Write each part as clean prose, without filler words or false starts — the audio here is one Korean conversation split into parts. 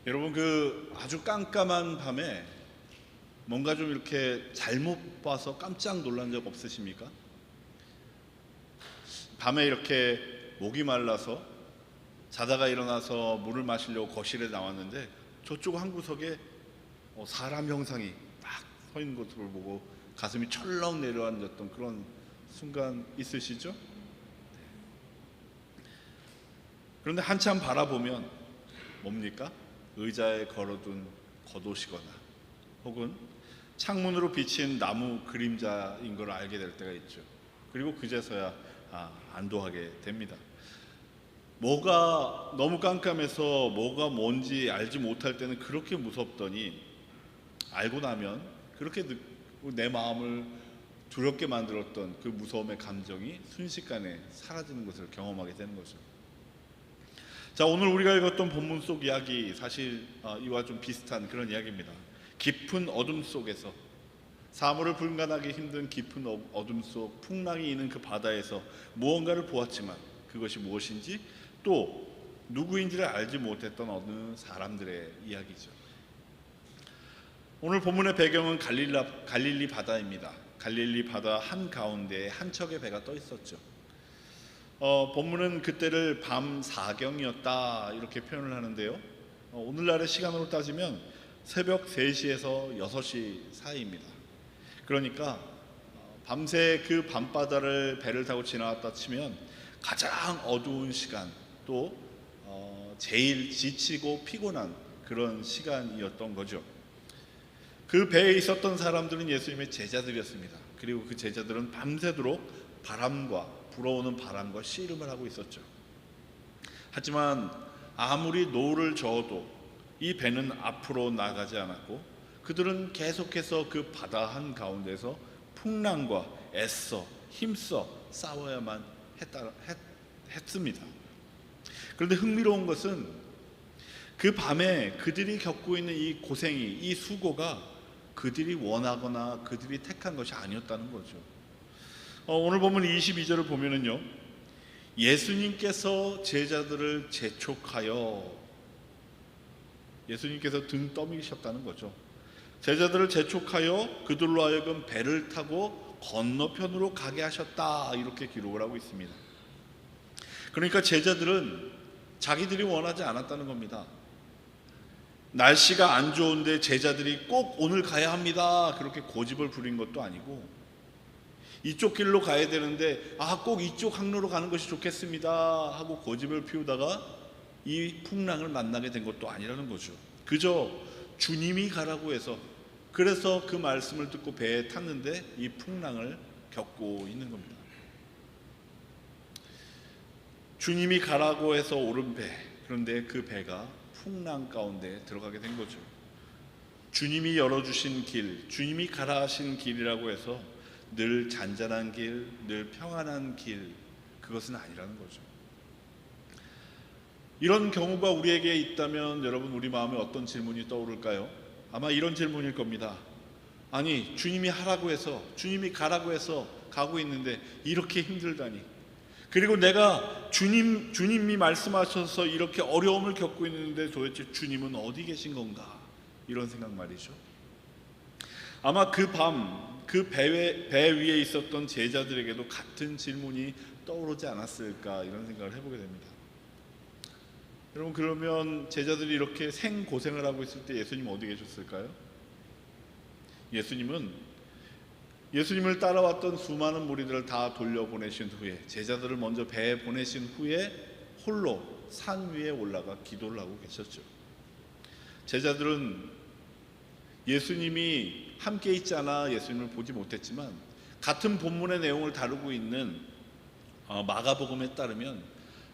여러분, 그 아주 깜깜한 밤에 뭔가 좀 이렇게 잘못 봐서 깜짝 놀란 적 없으십니까? 밤에 이렇게 목이 말라서 자다가 일어나서 물을 마시려고 거실에 나왔는데 저쪽 한 구석에 사람 형상이 딱 서 있는 것을 보고 가슴이 철렁 내려앉았던 그런 순간 있으시죠? 그런데 한참 바라보면 뭡니까? 의자에 걸어둔 겉옷이거나 혹은 창문으로 비친 나무 그림자인 걸 알게 될 때가 있죠. 그리고 그제서야 안도하게 됩니다. 뭐가 너무 깜깜해서 뭐가 뭔지 알지 못할 때는 그렇게 무섭더니 알고 나면 그렇게 내 마음을 두렵게 만들었던 그 무서움의 감정이 순식간에 사라지는 것을 경험하게 되는 거죠. 자, 오늘 우리가 읽었던 본문 속 이야기, 사실 이와 좀 비슷한 그런 이야기입니다. 깊은 어둠 속에서, 사물을 분간하기 힘든 깊은 어둠 속 풍랑이 있는 그 바다에서 무언가를 보았지만 그것이 무엇인지 또 누구인지를 알지 못했던 어느 사람들의 이야기죠. 오늘 본문의 배경은 갈릴리 바다입니다. 갈릴리 바다 한가운데에 한 척의 배가 떠 있었죠. 본문은 그때를 밤 4경이었다 이렇게 표현을 하는데요. 오늘날의 시간으로 따지면 새벽 3시에서 6시 사이입니다. 그러니까 밤새 그 밤바다를 배를 타고 지나갔다 치면 가장 어두운 시간, 또 제일 지치고 피곤한 그런 시간이었던 거죠. 그 배에 있었던 사람들은 예수님의 제자들이었습니다. 그리고 그 제자들은 밤새도록 불어오는 바람과 씨름을 하고 있었죠. 하지만 아무리 노를 저어도 이 배는 앞으로 나가지 않았고 그들은 계속해서 그 바다 한가운데서 풍랑과 애써 힘써 싸워야만 했습니다. 그런데 흥미로운 것은 그 밤에 그들이 겪고 있는 이 고생이, 이 수고가 그들이 원하거나 그들이 택한 것이 아니었다는 거죠. 오늘 보면 22절을 보면은요, 예수님께서 제자들을 재촉하여, 예수님께서 등 떠미셨다는 거죠. 제자들을 재촉하여 그들로 하여금 배를 타고 건너편으로 가게 하셨다 이렇게 기록을 하고 있습니다. 그러니까 제자들은 자기들이 원하지 않았다는 겁니다. 날씨가 안 좋은데 제자들이 꼭 오늘 가야 합니다 그렇게 고집을 부린 것도 아니고, 이쪽 길로 가야 되는데 꼭 이쪽 항로로 가는 것이 좋겠습니다 하고 고집을 피우다가 이 풍랑을 만나게 된 것도 아니라는 거죠. 그저 주님이 가라고 해서, 그래서 그 말씀을 듣고 배에 탔는데 이 풍랑을 겪고 있는 겁니다. 주님이 가라고 해서 오른 배, 그런데 그 배가 풍랑 가운데 들어가게 된 거죠. 주님이 열어주신 길, 주님이 가라 하신 길이라고 해서 늘 잔잔한 길, 늘 평안한 길, 그것은 아니라는 거죠. 이런 경우가 우리에게 있다면 여러분, 우리 마음에 어떤 질문이 떠오를까요? 아마 이런 질문일 겁니다. 아니, 주님이 하라고 해서, 주님이 가라고 해서 가고 있는데 이렇게 힘들다니, 그리고 내가 주님이 말씀하셔서 이렇게 어려움을 겪고 있는데 도대체 주님은 어디 계신 건가, 이런 생각 말이죠. 아마 그 밤 그 배 위에 있었던 제자들에게도 같은 질문이 떠오르지 않았을까, 이런 생각을 해보게 됩니다. 여러분, 그러면 제자들이 이렇게 생고생을 하고 있을 때 예수님 어디 계셨을까요? 예수님을 따라왔던 수많은 무리들을 다 돌려보내신 후에, 제자들을 먼저 배에 보내신 후에 홀로 산 위에 올라가 기도를 하고 계셨죠. 제자들은 예수님이 함께 있지 않아 예수님을 보지 못했지만, 같은 본문의 내용을 다루고 있는 마가복음에 따르면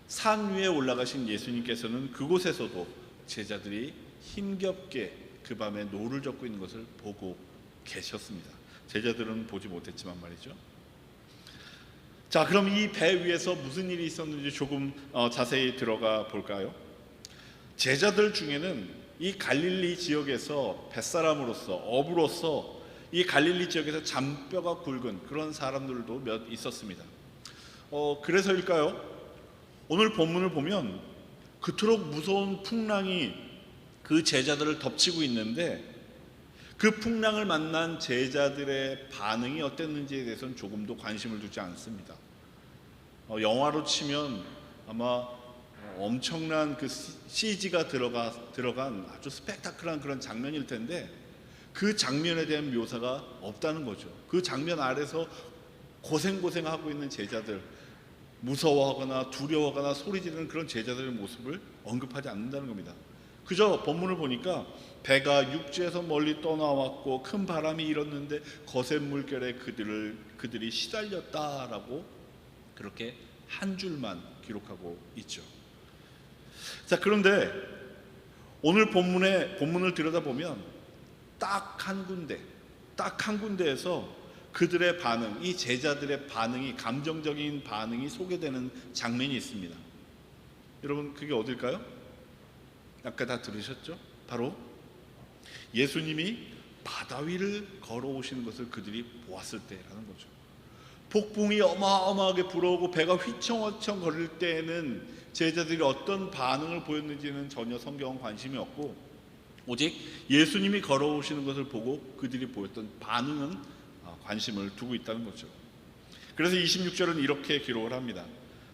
산 위에 올라가신 예수님께서는 그곳에서도 제자들이 힘겹게 그 밤에 노를 젓고 있는 것을 보고 계셨습니다. 제자들은 보지 못했지만 말이죠. 자, 그럼 이 배 위에서 무슨 일이 있었는지 조금 자세히 들어가 볼까요? 제자들 중에는 이 갈릴리 지역에서 뱃사람으로서, 어부로서 이 갈릴리 지역에서 잔뼈가 굵은 그런 사람들도 몇 있었습니다. 그래서일까요? 오늘 본문을 보면 그토록 무서운 풍랑이 그 제자들을 덮치고 있는데 그 풍랑을 만난 제자들의 반응이 어땠는지에 대해서는 조금도 관심을 두지 않습니다. 영화로 치면 아마 엄청난 그 CG가 들어간 아주 스펙타클한 그런 장면일 텐데 그 장면에 대한 묘사가 없다는 거죠. 그 장면 아래서 고생하고 있는 제자들, 무서워하거나 두려워하거나 소리 지르는 그런 제자들의 모습을 언급하지 않는다는 겁니다. 그저 본문을 보니까 배가 육지에서 멀리 떠나왔고 큰 바람이 일었는데 거센 물결에 그들이 시달렸다라고 그렇게 한 줄만 기록하고 있죠. 자, 그런데 오늘 본문을 들여다보면 딱 한 군데에서 그들의 반응, 이 제자들의 반응이, 감정적인 반응이 소개되는 장면이 있습니다. 여러분, 그게 어딜까요? 아까 다 들으셨죠? 바로 예수님이 바다 위를 걸어오시는 것을 그들이 보았을 때라는 거죠. 폭풍이 어마어마하게 불어오고 배가 휘청휘청 거릴 때에는 제자들이 어떤 반응을 보였는지는 전혀 성경은 관심이 없고 오직 예수님이 걸어오시는 것을 보고 그들이 보였던 반응은 관심을 두고 있다는 거죠. 그래서 26절은 이렇게 기록을 합니다.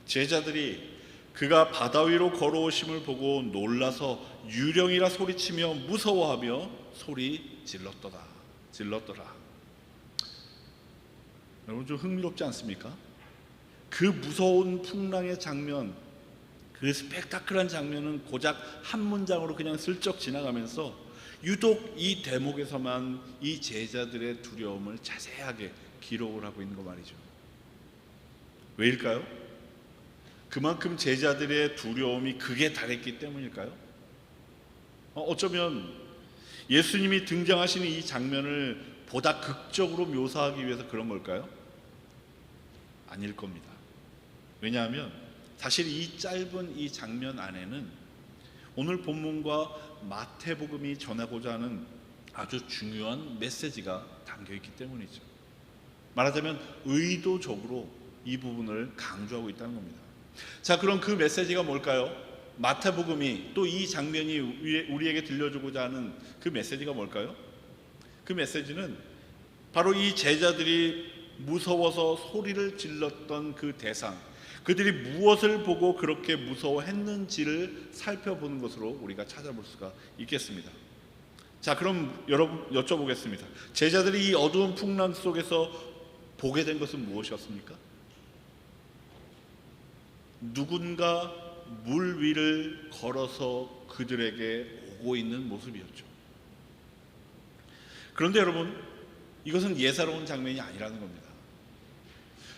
제자들이 그가 바다 위로 걸어오심을 보고 놀라서 유령이라 소리치며 무서워하며 소리 질렀더라. 여러분, 좀 흥미롭지 않습니까? 그 무서운 풍랑의 장면, 그 스펙타클한 장면은 고작 한 문장으로 그냥 슬쩍 지나가면서 유독 이 대목에서만 이 제자들의 두려움을 자세하게 기록을 하고 있는 거 말이죠. 왜일까요? 그만큼 제자들의 두려움이 극에 달했기 때문일까요? 어쩌면 예수님이 등장하시는 이 장면을 보다 극적으로 묘사하기 위해서 그런 걸까요? 아닐 겁니다. 왜냐하면 사실 이 짧은 이 장면 안에는 오늘 본문과 마태복음이 전하고자 하는 아주 중요한 메시지가 담겨있기 때문이죠. 말하자면 의도적으로 이 부분을 강조하고 있다는 겁니다. 자, 그럼 그 메시지가 뭘까요? 마태복음이 또 이 장면이 우리에게 들려주고자 하는 그 메시지가 뭘까요? 그 메시지는 바로 이 제자들이 무서워서 소리를 질렀던 그 대상, 그들이 무엇을 보고 그렇게 무서워했는지를 살펴보는 것으로 우리가 찾아볼 수가 있겠습니다. 자, 그럼 여러분 여쭤보겠습니다. 제자들이 이 어두운 풍랑 속에서 보게 된 것은 무엇이었습니까? 누군가 물 위를 걸어서 그들에게 오고 있는 모습이었죠. 그런데 여러분, 이것은 예사로운 장면이 아니라는 겁니다.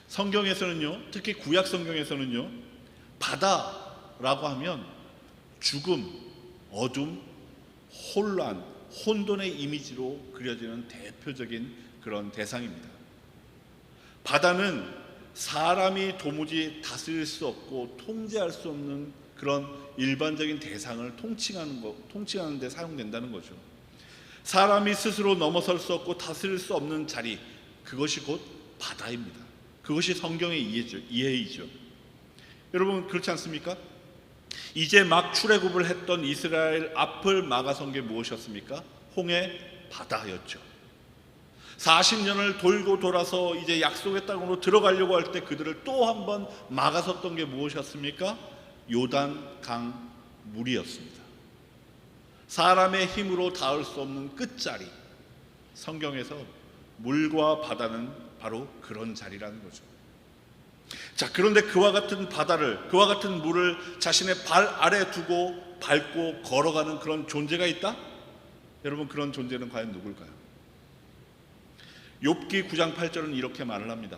성경에서는요, 특히 구약 성경에서는요, 바다라고 하면 죽음, 어둠, 혼란, 혼돈의 이미지로 그려지는 대표적인 그런 대상입니다. 바다는 사람이 도무지 다스릴 수 없고 통제할 수 없는 그런 일반적인 대상을 통칭하는 데 사용된다는 거죠. 사람이 스스로 넘어설 수 없고 다스릴 수 없는 자리, 그것이 곧 바다입니다. 그것이 성경의 이해이죠. 여러분, 그렇지 않습니까? 이제 막 출애굽을 했던 이스라엘 앞을 막아선 게 무엇이었습니까? 홍해 바다였죠. 40년을 돌고 돌아서 이제 약속의 땅으로 들어가려고 할 때 그들을 또 한 번 막아섰던 게 무엇이었습니까? 요단 강 물이었습니다. 사람의 힘으로 닿을 수 없는 끝자리, 성경에서 물과 바다는 바로 그런 자리라는 거죠. 자, 그런데 그와 같은 바다를, 그와 같은 물을 자신의 발 아래 두고 밟고 걸어가는 그런 존재가 있다? 여러분, 그런 존재는 과연 누굴까요? 욥기 9장 8절은 이렇게 말을 합니다.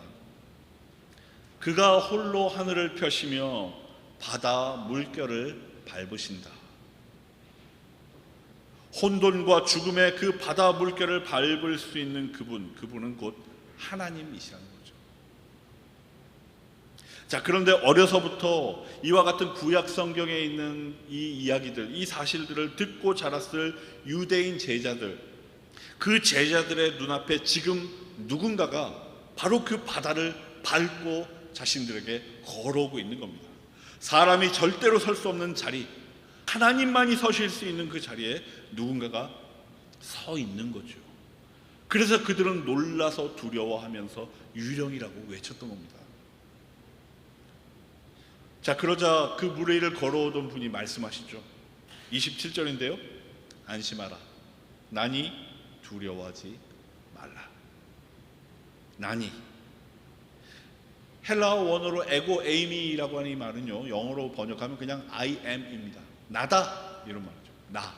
그가 홀로 하늘을 펴시며 바다 물결을 밟으신다. 혼돈과 죽음의 그 바다 물결을 밟을 수 있는 그분은 곧 하나님이시라는 거죠. 자, 그런데 어려서부터 이와 같은 구약 성경에 있는 이 이야기들, 이 사실들을 듣고 자랐을 유대인 제자들, 그 제자들의 눈앞에 지금 누군가가 바로 그 바다를 밟고 자신들에게 걸어오고 있는 겁니다. 사람이 절대로 설 수 없는 자리, 하나님만이 서실 수 있는 그 자리에 누군가가 서 있는 거죠. 그래서 그들은 놀라서 두려워하면서 유령이라고 외쳤던 겁니다. 자, 그러자 그 물 위를 걸어오던 분이 말씀하시죠. 27절인데요. 안심하라. 나니 두려워하지 말라. 나니. 헬라어 원어로 에고 에이미라고 하는 이 말은요, 영어로 번역하면 그냥 I am입니다. 나다 이런 말이죠. 나.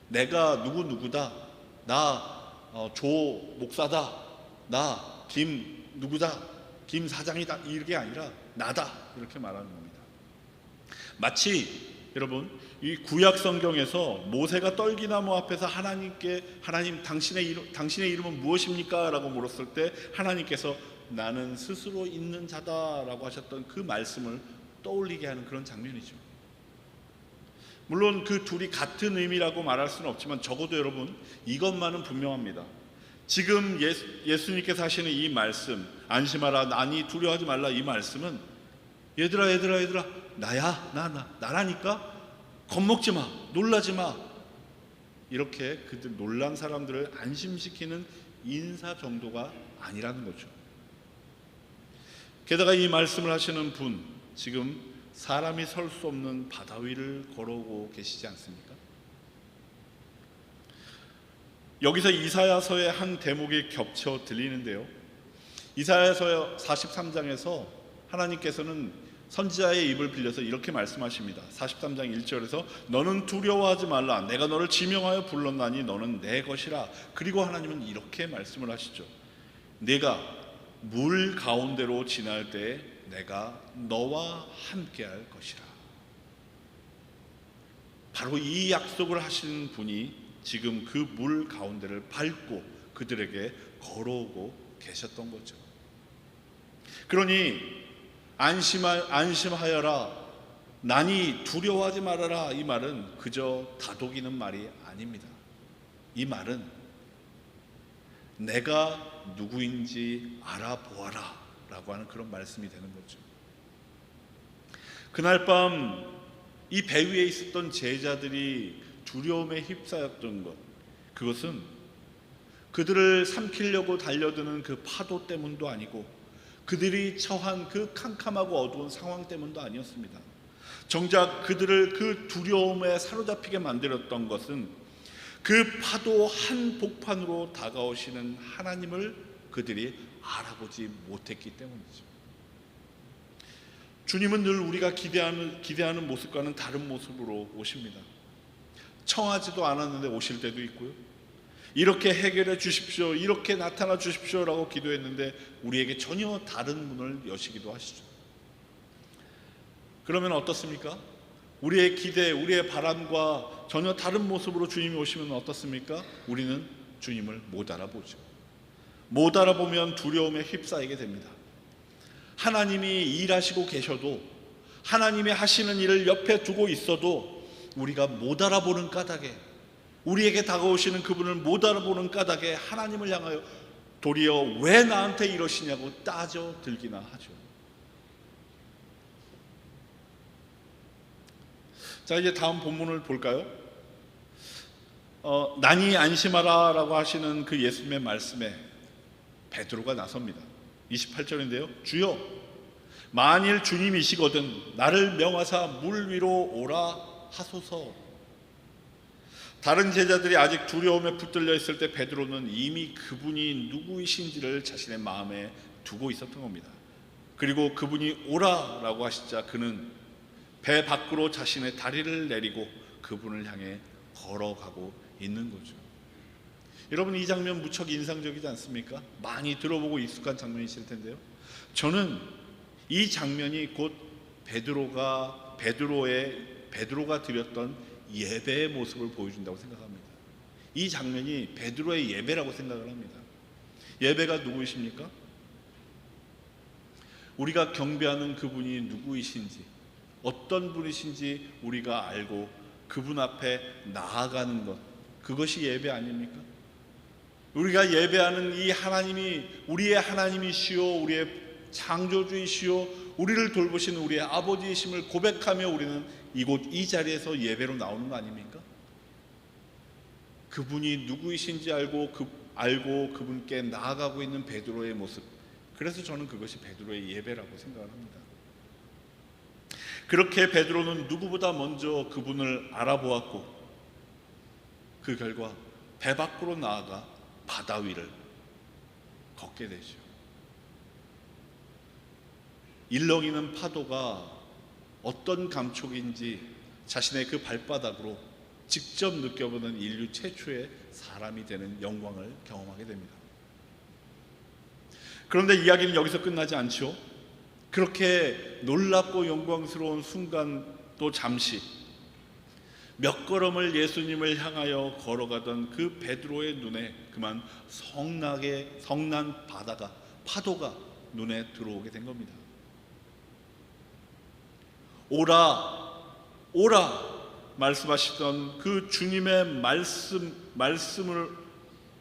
내가 누구다. 나 조 목사다. 나 김 누구다. 김 사장이다. 이게 아니라 나다 이렇게 말하는 겁니다. 마치 여러분 이 구약 성경에서 모세가 떨기나무 앞에서 하나님께 하나님 당신의 이름은 무엇입니까? 라고 물었을 때 하나님께서 나는 스스로 있는 자다라고 하셨던 그 말씀을 떠올리게 하는 그런 장면이죠. 물론 그 둘이 같은 의미라고 말할 수는 없지만 적어도 여러분 이것만은 분명합니다. 지금 예수님께서 하시는 이 말씀, 안심하라 나니 두려워하지 말라, 이 말씀은 얘들아 나야 나라니까 겁먹지 마, 놀라지 마, 이렇게 그들 놀란 사람들을 안심시키는 인사 정도가 아니라는 거죠. 게다가 이 말씀을 하시는 분, 지금 사람이 설 수 없는 바다 위를 걸어오고 계시지 않습니까? 여기서 이사야서의 한 대목이 겹쳐 들리는데요, 이사야서 43장에서 하나님께서는 선지자의 입을 빌려서 이렇게 말씀하십니다. 43장 1절에서 너는 두려워하지 말라, 내가 너를 지명하여 불렀나니 너는 내 것이라. 그리고 하나님은 이렇게 말씀을 하시죠. 내가 물 가운데로 지날 때 내가 너와 함께할 것이라. 바로 이 약속을 하신 분이 지금 그 물 가운데를 밟고 그들에게 걸어오고 계셨던 거죠. 그러니 안심하여라, 나니 두려워하지 말아라, 이 말은 그저 다독이는 말이 아닙니다. 이 말은 내가 누구인지 알아보아라 라고 하는 그런 말씀이 되는 거죠. 그날 밤 이 배 위에 있었던 제자들이 두려움에 휩싸였던 것, 그것은 그들을 삼키려고 달려드는 그 파도 때문도 아니고 그들이 처한 그 캄캄하고 어두운 상황 때문도 아니었습니다. 정작 그들을 그 두려움에 사로잡히게 만들었던 것은 그 파도 한복판으로 다가오시는 하나님을 그들이 알아보지 못했기 때문이죠. 주님은 늘 우리가 기대하는 모습과는 다른 모습으로 오십니다. 청하지도 않았는데 오실 때도 있고요, 이렇게 해결해 주십시오, 이렇게 나타나 주십시오 라고 기도했는데 우리에게 전혀 다른 문을 여시기도 하시죠. 그러면 어떻습니까? 우리의 기대, 우리의 바람과 전혀 다른 모습으로 주님이 오시면 어떻습니까? 우리는 주님을 못 알아보죠. 못 알아보면 두려움에 휩싸이게 됩니다. 하나님이 일하시고 계셔도, 하나님이 하시는 일을 옆에 두고 있어도 우리가 못 알아보는 까닭에, 우리에게 다가오시는 그분을 못 알아보는 까닭에 하나님을 향하여 도리어 왜 나한테 이러시냐고 따져 들기나 하죠. 자, 이제 다음 본문을 볼까요? 나니 안심하라 라고 하시는 그 예수님의 말씀에 베드로가 나섭니다. 28절인데요. 주여, 만일 주님이시거든 나를 명하사 물 위로 오라 하소서. 다른 제자들이 아직 두려움에 붙들려 있을 때 베드로는 이미 그분이 누구이신지를 자신의 마음에 두고 있었던 겁니다. 그리고 그분이 오라라고 하시자 그는 배 밖으로 자신의 다리를 내리고 그분을 향해 걸어가고 있는 거죠. 여러분, 이 장면 무척 인상적이지 않습니까? 많이 들어보고 익숙한 장면이실 텐데요, 저는 이 장면이 곧 베드로가 드렸던 예배의 모습을 보여준다고 생각합니다. 이 장면이 베드로의 예배라고 생각을 합니다. 예배가 누구이십니까? 우리가 경배하는 그분이 누구이신지, 어떤 분이신지 우리가 알고 그분 앞에 나아가는 것, 그것이 예배 아닙니까? 우리가 예배하는 이 하나님이 우리의 하나님이시오, 우리의 창조주이시오, 우리를 돌보시는 우리의 아버지이심을 고백하며 우리는 이곳 이 자리에서 예배로 나오는 거 아닙니까? 그분이 누구이신지 알고 그분께 나아가고 있는 베드로의 모습, 그래서 저는 그것이 베드로의 예배라고 생각을 합니다. 그렇게 베드로는 누구보다 먼저 그분을 알아보았고 그 결과 배 밖으로 나아가 바다 위를 걷게 되죠. 일렁이는 파도가 어떤 감촉인지 자신의 그 발바닥으로 직접 느껴보는 인류 최초의 사람이 되는 영광을 경험하게 됩니다. 그런데 이야기는 여기서 끝나지 않죠. 그렇게 놀랍고 영광스러운 순간 또 잠시 몇 걸음을 예수님을 향하여 걸어가던 그 베드로의 눈에 그만 성난 바다가, 파도가 눈에 들어오게 된 겁니다. 오라 오라 말씀하시던 그 주님의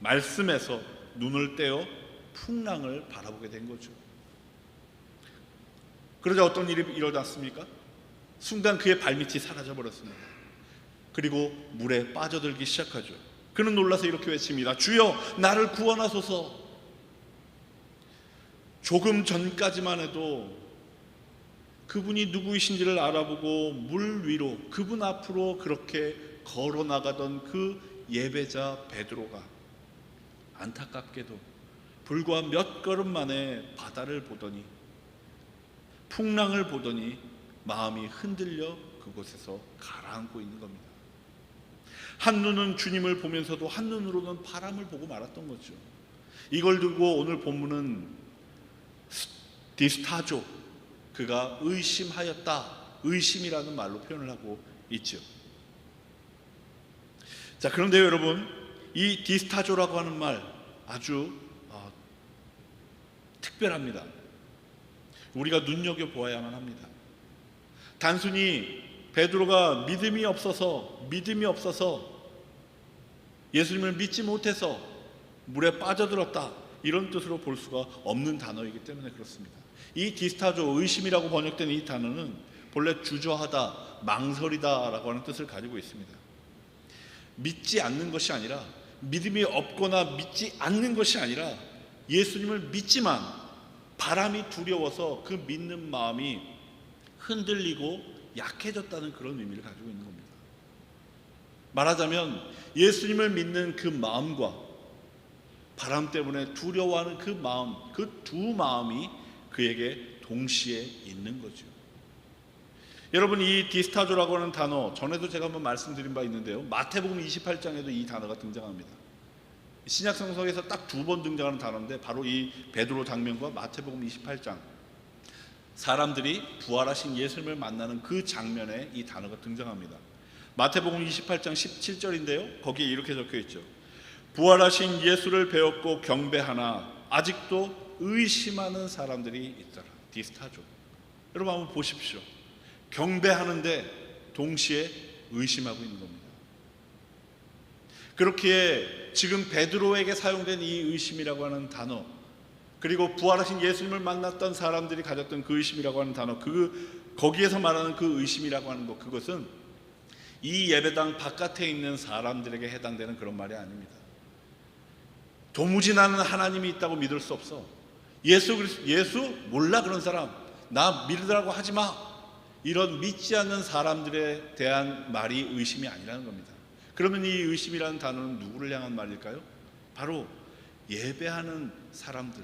말씀에서 눈을 떼어 풍랑을 바라보게 된 거죠. 그러자 어떤 일이 일어났습니까? 순간 그의 발밑이 사라져 버렸습니다. 그리고 물에 빠져들기 시작하죠. 그는 놀라서 이렇게 외칩니다. 주여, 나를 구원하소서. 조금 전까지만 해도 그분이 누구이신지를 알아보고 물 위로 그분 앞으로 그렇게 걸어 나가던 그 예배자 베드로가 안타깝게도 불과 몇 걸음 만에 바다를 보더니, 풍랑을 보더니 마음이 흔들려 그곳에서 가라앉고 있는 겁니다. 한눈은 주님을 보면서도 한눈으로는 바람을 보고 말았던 거죠. 이걸 두고 오늘 본문은 디스타조, 그가 의심하였다, 의심이라는 말로 표현을 하고 있죠. 자, 그런데 여러분, 이 디스타조라고 하는 말 아주 특별합니다. 우리가 눈여겨보아야만 합니다. 단순히 베드로가 믿음이 없어서 예수님을 믿지 못해서 물에 빠져들었다, 이런 뜻으로 볼 수가 없는 단어이기 때문에 그렇습니다. 이 디스타조, 의심이라고 번역된 이 단어는 본래 주저하다, 망설이다 라고 하는 뜻을 가지고 있습니다. 믿지 않는 것이 아니라, 믿음이 없거나 믿지 않는 것이 아니라 예수님을 믿지만 바람이 두려워서 그 믿는 마음이 흔들리고 약해졌다는 그런 의미를 가지고 있는 겁니다. 말하자면 예수님을 믿는 그 마음과 바람 때문에 두려워하는 그 마음, 그 두 마음이 그에게 동시에 있는 거죠. 여러분, 이 디스타조라고 하는 단어, 전에도 제가 한번 말씀드린 바 있는데요, 마태복음 28장에도 이 단어가 등장합니다. 신약 성서에서 딱 2번 등장하는 단어인데 바로 이 베드로 장면과 마태복음 28장, 사람들이 부활하신 예수님을 만나는 그 장면에 이 단어가 등장합니다. 마태복음 28장 17절인데요, 거기에 이렇게 적혀 있죠. 부활하신 예수를 배웠고 경배하나 아직도 의심하는 사람들이 있더라. 디스타조. 여러분 한번 보십시오. 경배하는데 동시에 의심하고 있는 겁니다. 그렇기에 지금 베드로에게 사용된 이 의심이라고 하는 단어, 그리고 부활하신 예수님을 만났던 사람들이 가졌던 그 의심이라고 하는 단어, 거기에서 말하는 그 의심이라고 하는 것, 그것은 이 예배당 바깥에 있는 사람들에게 해당되는 그런 말이 아닙니다. 도무지 나는 하나님이 있다고 믿을 수 없어, 예수 몰라, 그런 사람 나 믿으라고 하지 마, 이런 믿지 않는 사람들에 대한 말이 의심이 아니라는 겁니다. 그러면 이 의심이라는 단어는 누구를 향한 말일까요? 바로 예배하는 사람들,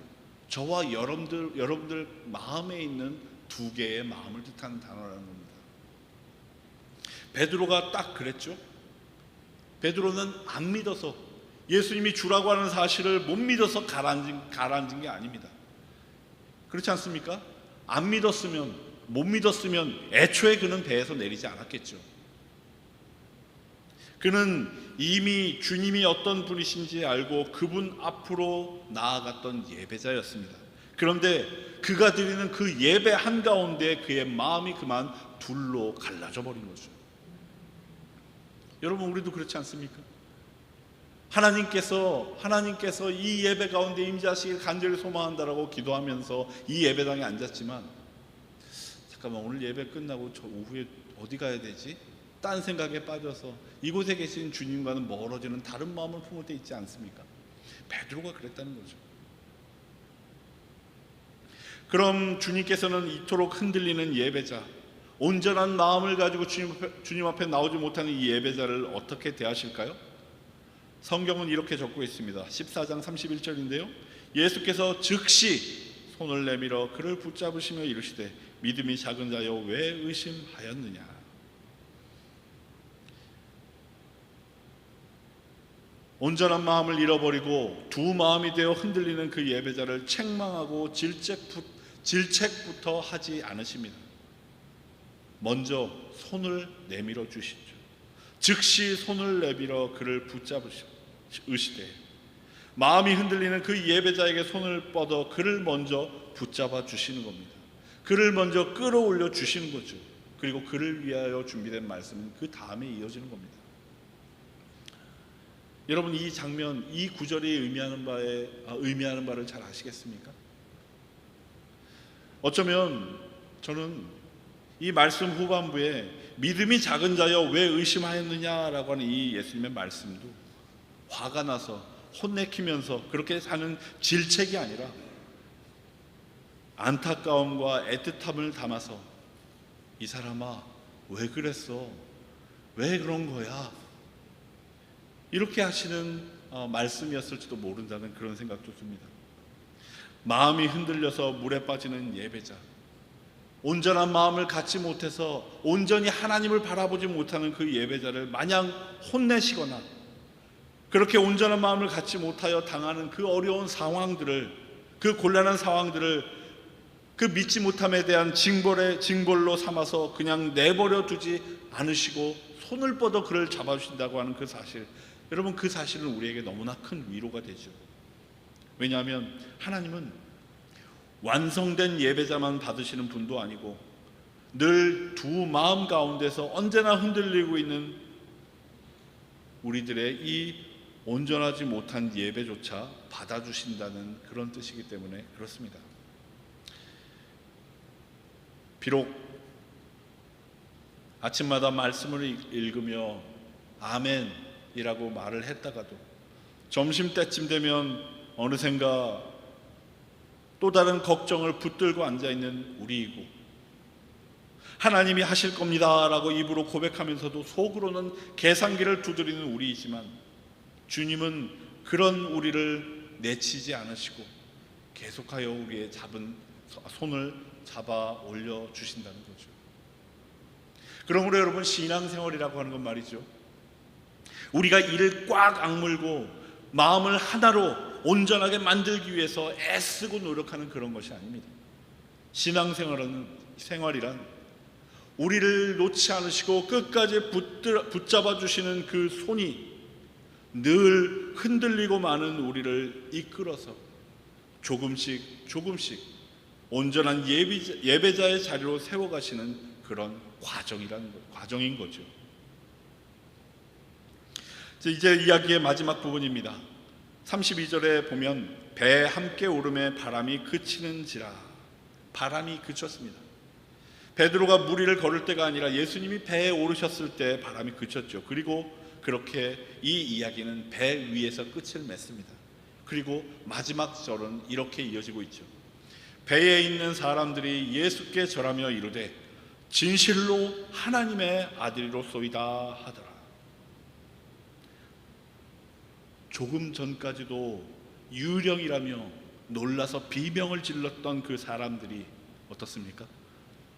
저와 여러분들 마음에 있는 두 개의 마음을 뜻하는 단어라는 겁니다. 베드로가 딱 그랬죠. 베드로는 안 믿어서, 예수님이 주라고 하는 사실을 못 믿어서 가라앉은 게 아닙니다. 그렇지 않습니까? 안 믿었으면, 못 믿었으면 애초에 그는 배에서 내리지 않았겠죠. 그는 이미 주님이 어떤 분이신지 알고 그분 앞으로 나아갔던 예배자였습니다. 그런데 그가 드리는 그 예배 한가운데 그의 마음이 그만 둘로 갈라져 버린 거죠. 여러분, 우리도 그렇지 않습니까? 하나님께서 이 예배 가운데 임재하시길 간절히 소망한다라고 기도하면서 이 예배당에 앉았지만 잠깐만, 오늘 예배 끝나고 저 오후에 어디 가야 되지? 딴 생각에 빠져서 이곳에 계신 주님과는 멀어지는 다른 마음을 품을 때 있지 않습니까? 베드로가 그랬다는 거죠. 그럼 주님께서는 이토록 흔들리는 예배자, 온전한 마음을 가지고 주님 앞에 나오지 못하는 이 예배자를 어떻게 대하실까요? 성경은 이렇게 적고 있습니다. 14장 31절인데요. 예수께서 즉시 손을 내밀어 그를 붙잡으시며 이르시되 믿음이 작은 자여 왜 의심하였느냐. 온전한 마음을 잃어버리고 두 마음이 되어 흔들리는 그 예배자를 책망하고 질책부터 하지 않으십니다. 먼저 손을 내밀어 주시죠. 즉시 손을 내밀어 그를 붙잡으시되 마음이 흔들리는 그 예배자에게 손을 뻗어 그를 먼저 붙잡아 주시는 겁니다. 그를 먼저 끌어올려 주시는 거죠. 그리고 그를 위하여 준비된 말씀은 그 다음에 이어지는 겁니다. 여러분, 이 장면, 이 구절이 의미하는 바를 잘 아시겠습니까? 어쩌면 저는 이 말씀 후반부에 믿음이 작은 자여 왜 의심하였느냐라고 하는 이 예수님의 말씀도 화가 나서 혼내키면서 그렇게 사는 질책이 아니라 안타까움과 애틋함을 담아서 이 사람아 왜 그랬어? 왜 그런 거야? 이렇게 하시는 말씀이었을지도 모른다는 그런 생각도 듭니다. 마음이 흔들려서 물에 빠지는 예배자, 온전한 마음을 갖지 못해서 온전히 하나님을 바라보지 못하는 그 예배자를 마냥 혼내시거나 그렇게 온전한 마음을 갖지 못하여 당하는 그 어려운 상황들을, 그 곤란한 상황들을 그 믿지 못함에 대한 징벌로 삼아서 그냥 내버려 두지 않으시고 손을 뻗어 그를 잡아주신다고 하는 그 사실, 여러분, 그 사실은 우리에게 너무나 큰 위로가 되죠. 왜냐하면 하나님은 완성된 예배자만 받으시는 분도 아니고 늘 두 마음 가운데서 언제나 흔들리고 있는 우리들의 이 온전하지 못한 예배조차 받아주신다는 그런 뜻이기 때문에 그렇습니다. 비록 아침마다 말씀을 읽으며 아멘이라고 말을 했다가도 점심때쯤 되면 어느샌가 또 다른 걱정을 붙들고 앉아있는 우리이고, 하나님이 하실 겁니다 라고 입으로 고백하면서도 속으로는 계산기를 두드리는 우리이지만 주님은 그런 우리를 내치지 않으시고 계속하여 우리의 손을 잡아 올려주신다는 거죠. 그러므로 여러분, 신앙생활이라고 하는 건 말이죠, 우리가 이를 꽉 악물고 마음을 하나로 온전하게 만들기 위해서 애쓰고 노력하는 그런 것이 아닙니다. 신앙생활이란 우리를 놓지 않으시고 끝까지 붙잡아 주시는 그 손이 늘 흔들리고 마는 우리를 이끌어서 조금씩 온전한 예배자의 자리로 세워가시는 그런 과정인 거죠. 이제 이야기의 마지막 부분입니다. 32절에 보면 배에 함께 오름에 바람이 그치는지라. 바람이 그쳤습니다. 베드로가 물 위를 걸을 때가 아니라 예수님이 배에 오르셨을 때 바람이 그쳤죠. 그리고 그렇게 이 이야기는 배 위에서 끝을 맺습니다. 그리고 마지막 절은 이렇게 이어지고 있죠. 배에 있는 사람들이 예수께 절하며 이르되 진실로 하나님의 아들이로소이다 하더라. 조금 전까지도 유령이라며 놀라서 비명을 질렀던 그 사람들이 어떻습니까?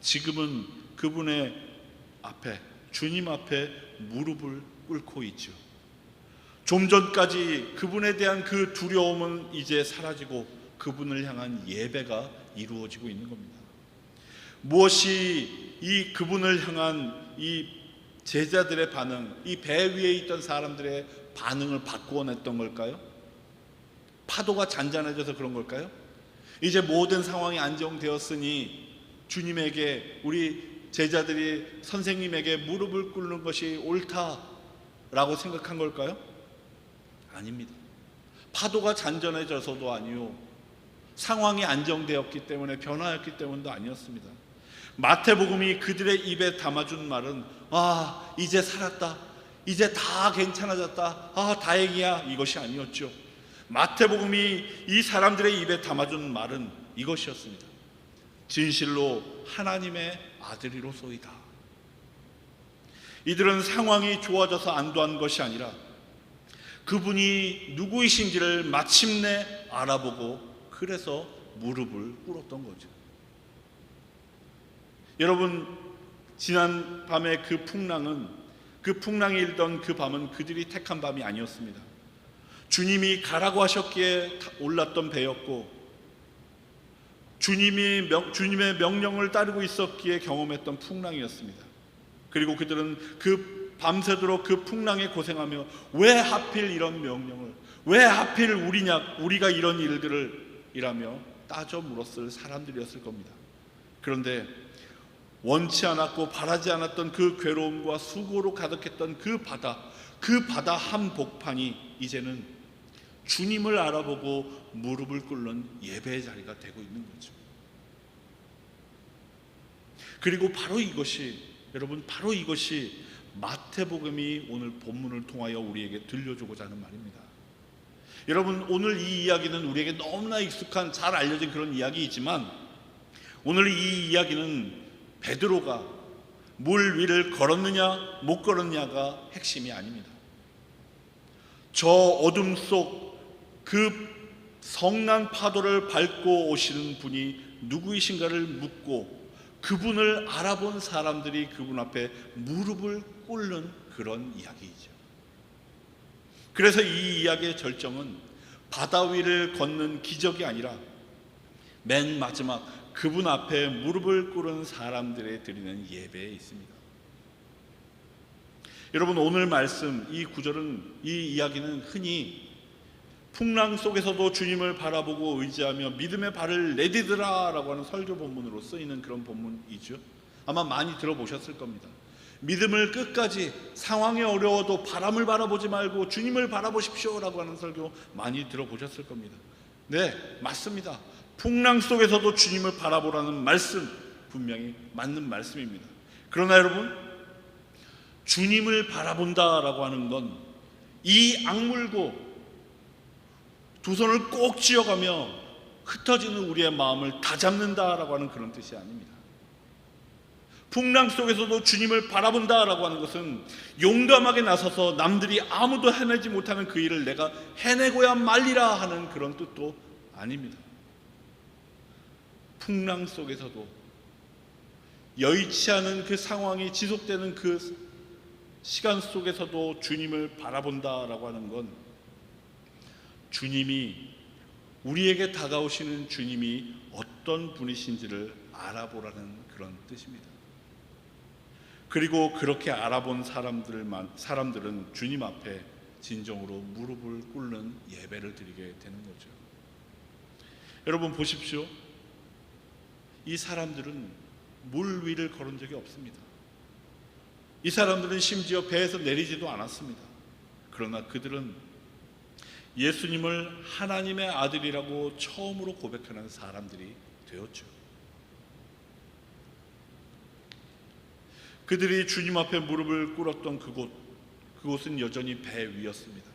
지금은 그분의 앞에, 주님 앞에 무릎을 꿇고 있죠. 좀 전까지 그분에 대한 그 두려움은 이제 사라지고 그분을 향한 예배가 이루어지고 있는 겁니다. 무엇이 이 그분을 향한 이 제자들의 반응, 이 배 위에 있던 사람들의 반응을 바꾸어냈던 걸까요? 파도가 잔잔해져서 그런 걸까요? 이제 모든 상황이 안정되었으니 주님에게, 우리 제자들이 선생님에게 무릎을 꿇는 것이 옳다라고 생각한 걸까요? 아닙니다. 파도가 잔잔해져서도 아니요, 상황이 안정되었기 때문에, 변화였기 때문도 아니었습니다. 마태복음이 그들의 입에 담아준 말은 이제 살았다, 이제 다 괜찮아졌다, 다행이야, 이것이 아니었죠. 마태복음이 이 사람들의 입에 담아준 말은 이것이었습니다. 진실로 하나님의 아들이로소이다. 이들은 상황이 좋아져서 안도한 것이 아니라 그분이 누구이신지를 마침내 알아보고 그래서 무릎을 꿇었던 거죠. 여러분, 지난 밤의 그 풍랑이 일던 그 밤은 그들이 택한 밤이 아니었습니다. 주님이 가라고 하셨기에 올랐던 배였고, 주님의 명령을 따르고 있었기에 경험했던 풍랑이었습니다. 그리고 그들은 그 밤새도록 그 풍랑에 고생하며 왜 하필 이런 명령을, 왜 하필 우리가 이런 일들을 이라며 따져 물었을 사람들이었을 겁니다. 그런데 원치 않았고 바라지 않았던 그 괴로움과 수고로 가득했던 그 바다 한복판이 이제는 주님을 알아보고 무릎을 꿇는 예배의 자리가 되고 있는 거죠. 그리고 여러분, 바로 이것이 마태복음이 오늘 본문을 통하여 우리에게 들려주고자 하는 말입니다. 여러분, 오늘 이 이야기는 우리에게 너무나 익숙한, 잘 알려진 그런 이야기이지만, 오늘 이 이야기는 베드로가 물 위를 걸었느냐 못 걸었느냐가 핵심이 아닙니다. 저 어둠 속 그 성난 파도를 밟고 오시는 분이 누구이신가를 묻고 그분을 알아본 사람들이 그분 앞에 무릎을 꿇는 그런 이야기이죠. 그래서 이 이야기의 절정은 바다 위를 걷는 기적이 아니라 맨 마지막 그분 앞에 무릎을 꿇은 사람들의 드리는 예배에 있습니다. 여러분, 오늘 말씀, 이 이야기는 흔히 풍랑 속에서도 주님을 바라보고 의지하며 믿음의 발을 내디드라 라고 하는 설교 본문으로 쓰이는 그런 본문이죠. 아마 많이 들어보셨을 겁니다. 믿음을 끝까지, 상황이 어려워도 바람을 바라보지 말고 주님을 바라보십시오 라고 하는 설교 많이 들어보셨을 겁니다. 네, 맞습니다. 풍랑 속에서도 주님을 바라보라는 말씀, 분명히 맞는 말씀입니다. 그러나 여러분, 주님을 바라본다라고 하는 건 이 악물고 두 손을 꼭 쥐어가며 흩어지는 우리의 마음을 다잡는다라고 하는 그런 뜻이 아닙니다. 풍랑 속에서도 주님을 바라본다라고 하는 것은 용감하게 나서서 남들이 아무도 해내지 못하는 그 일을 내가 해내고야 말리라 하는 그런 뜻도 아닙니다. 풍랑 속에서도, 여의치 않은 그 상황이 지속되는 그 시간 속에서도 주님을 바라본다라고 하는 건 주님이, 우리에게 다가오시는 주님이 어떤 분이신지를 알아보라는 그런 뜻입니다. 그리고 그렇게 알아본 사람들은 주님 앞에 진정으로 무릎을 꿇는 예배를 드리게 되는 거죠. 여러분 보십시오. 이 사람들은 물 위를 걸은 적이 없습니다. 이 사람들은 심지어 배에서 내리지도 않았습니다. 그러나 그들은 예수님을 하나님의 아들이라고 처음으로 고백하는 사람들이 되었죠. 그들이 주님 앞에 무릎을 꿇었던 그곳은 여전히 배 위였습니다.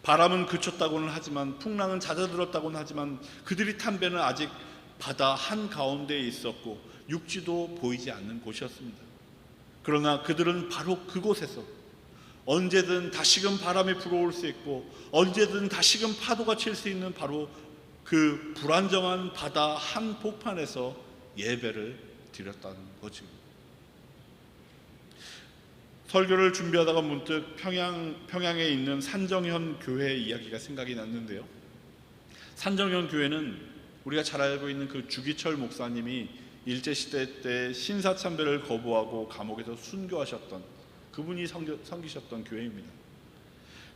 바람은 그쳤다고는 하지만, 풍랑은 잦아들었다고는 하지만 그들이 탄 배는 아직 바다 한가운데에 있었고 육지도 보이지 않는 곳이었습니다. 그러나 그들은 바로 그곳에서 언제든 다시금 바람이 불어올 수 있고 언제든 다시금 파도가 칠 수 있는 바로 그 불안정한 바다 한복판에서 예배를 드렸다는 거죠. 설교를 준비하다가 문득 평양에 있는 산정현 교회 이야기가 생각이 났는데요. 산정현 교회는 우리가 잘 알고 있는 그 주기철 목사님이 일제시대 때 신사참배를 거부하고 감옥에서 순교하셨던 그분이 섬기셨던 교회입니다.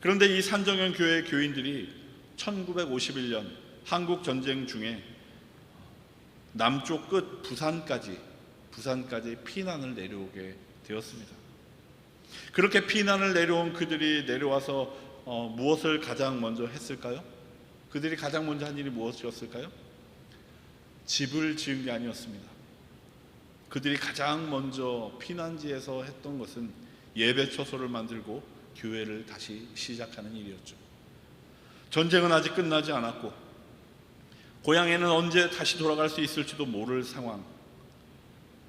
그런데 이 산정현 교회 교인들이 1951년 한국전쟁 중에 남쪽 끝 부산까지 피난을 내려오게 되었습니다. 그렇게 피난을 내려온 그들이 내려와서 무엇을 가장 먼저 했을까요? 그들이 가장 먼저 한 일이 무엇이었을까요? 집을 지은 게 아니었습니다. 그들이 가장 먼저 피난지에서 했던 것은 예배 처소를 만들고 교회를 다시 시작하는 일이었죠. 전쟁은 아직 끝나지 않았고 고향에는 언제 다시 돌아갈 수 있을지도 모를 상황,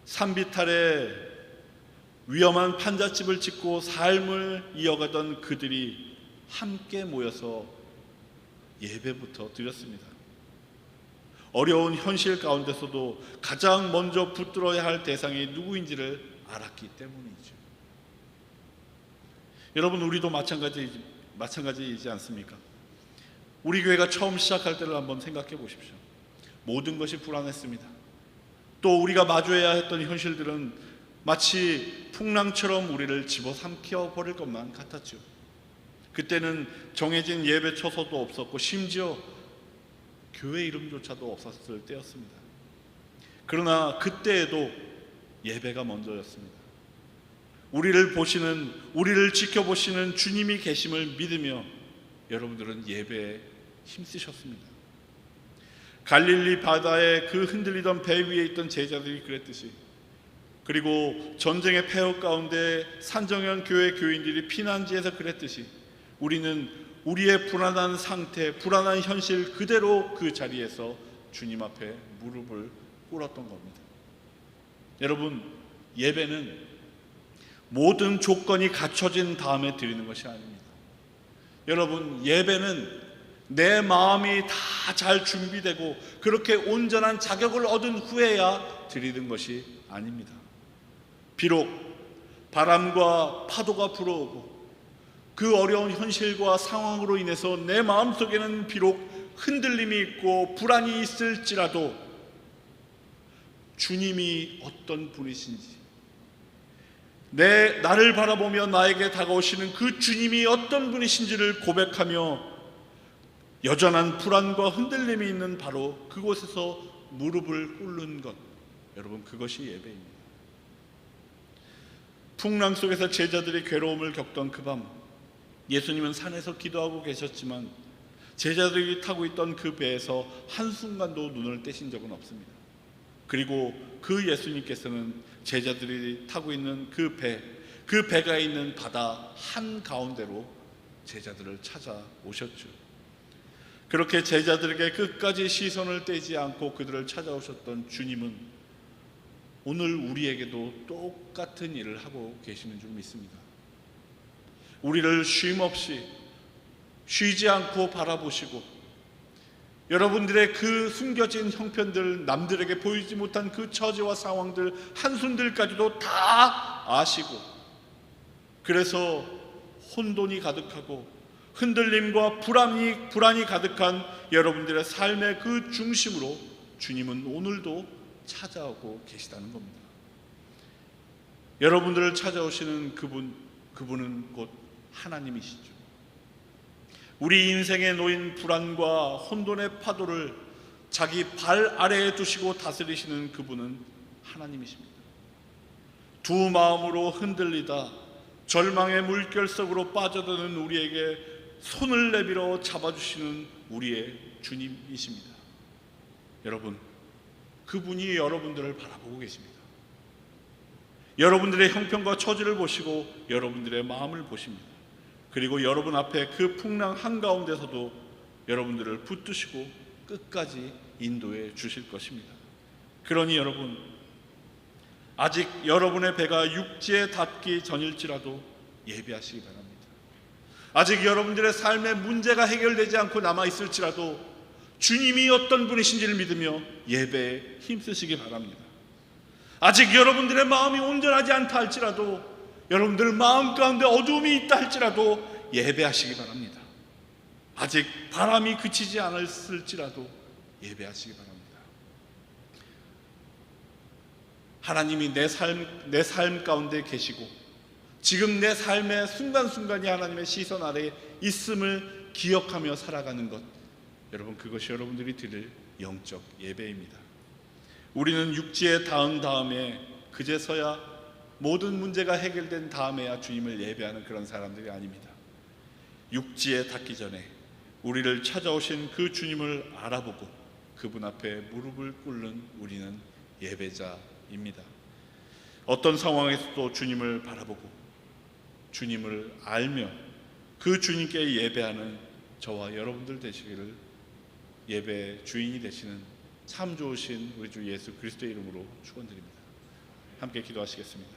산비탈에 위험한 판잣집을 짓고 삶을 이어가던 그들이 함께 모여서 예배부터 드렸습니다. 어려운 현실 가운데서도 가장 먼저 붙들어야 할 대상이 누구인지를 알았기 때문이죠. 여러분, 우리도 마찬가지이지 않습니까? 우리 교회가 처음 시작할 때를 한번 생각해 보십시오. 모든 것이 불안했습니다. 또 우리가 마주해야 했던 현실들은 마치 풍랑처럼 우리를 집어삼켜 버릴 것만 같았죠. 그때는 정해진 예배 처소도 없었고 심지어 교회 이름조차도 없었을 때였습니다. 그러나 그때에도 예배가 먼저였습니다. 우리를 지켜보시는 주님이 계심을 믿으며 여러분들은 예배에 힘쓰셨습니다. 갈릴리 바다에 그 흔들리던 배 위에 있던 제자들이 그랬듯이, 그리고 전쟁의 폐허 가운데 산정현 교회 교인들이 피난지에서 그랬듯이 우리는 우리의 불안한 상태, 불안한 현실 그대로 그 자리에서 주님 앞에 무릎을 꿇었던 겁니다. 여러분, 예배는 모든 조건이 갖춰진 다음에 드리는 것이 아닙니다. 여러분, 예배는 내 마음이 다 잘 준비되고 그렇게 온전한 자격을 얻은 후에야 드리는 것이 아닙니다. 비록 바람과 파도가 불어오고 그 어려운 현실과 상황으로 인해서 내 마음속에는 비록 흔들림이 있고 불안이 있을지라도 주님이 어떤 분이신지, 나를 바라보며 나에게 다가오시는 그 주님이 어떤 분이신지를 고백하며 여전한 불안과 흔들림이 있는 바로 그곳에서 무릎을 꿇는 것, 여러분, 그것이 예배입니다. 풍랑 속에서 제자들이 괴로움을 겪던 그 밤, 예수님은 산에서 기도하고 계셨지만 제자들이 타고 있던 그 배에서 한순간도 눈을 떼신 적은 없습니다. 그리고 그 예수님께서는 제자들이 타고 있는 그 배가 있는 바다 한가운데로 제자들을 찾아오셨죠. 그렇게 제자들에게 끝까지 시선을 떼지 않고 그들을 찾아오셨던 주님은 오늘 우리에게도 똑같은 일을 하고 계시는 줄 믿습니다. 우리를 쉼없이 쉬지 않고 바라보시고 여러분들의 그 숨겨진 형편들, 남들에게 보이지 못한 그 처지와 상황들, 한순들까지도 다 아시고, 그래서 혼돈이 가득하고 흔들림과 불안이 가득한 여러분들의 삶의 그 중심으로 주님은 오늘도 찾아오고 계시다는 겁니다. 여러분들을 찾아오시는 그분은 곧 하나님이시죠. 우리 인생에 놓인 불안과 혼돈의 파도를 자기 발 아래에 두시고 다스리시는 그분은 하나님이십니다. 두 마음으로 흔들리다 절망의 물결 속으로 빠져드는 우리에게 손을 내밀어 잡아주시는 우리의 주님이십니다. 여러분, 그분이 여러분들을 바라보고 계십니다. 여러분들의 형편과 처지를 보시고 여러분들의 마음을 보십니다. 그리고 여러분 앞에 그 풍랑 한가운데서도 여러분들을 붙드시고 끝까지 인도해 주실 것입니다. 그러니 여러분, 아직 여러분의 배가 육지에 닿기 전일지라도 예배하시기 바랍니다. 아직 여러분들의 삶의 문제가 해결되지 않고 남아있을지라도 주님이 어떤 분이신지를 믿으며 예배에 힘쓰시기 바랍니다. 아직 여러분들의 마음이 온전하지 않다 할지라도, 여러분들 마음 가운데 어두움이 있다 할지라도 예배하시기 바랍니다. 아직 바람이 그치지 않았을지라도 예배하시기 바랍니다. 하나님이 내 삶 가운데 계시고 지금 내 삶의 순간순간이 하나님의 시선 아래에 있음을 기억하며 살아가는 것, 여러분, 그것이 여러분들이 드릴 영적 예배입니다. 우리는 육지에 닿은 다음에 그제서야 모든 문제가 해결된 다음에야 주님을 예배하는 그런 사람들이 아닙니다. 육지에 닿기 전에 우리를 찾아오신 그 주님을 알아보고 그분 앞에 무릎을 꿇는 우리는 예배자입니다. 어떤 상황에서도 주님을 바라보고 주님을 알며 그 주님께 예배하는 저와 여러분들 되시기를 예배 주인이 되시는 참 좋으신 우리 주 예수 그리스도의 이름으로 축원드립니다. 함께 기도하시겠습니다.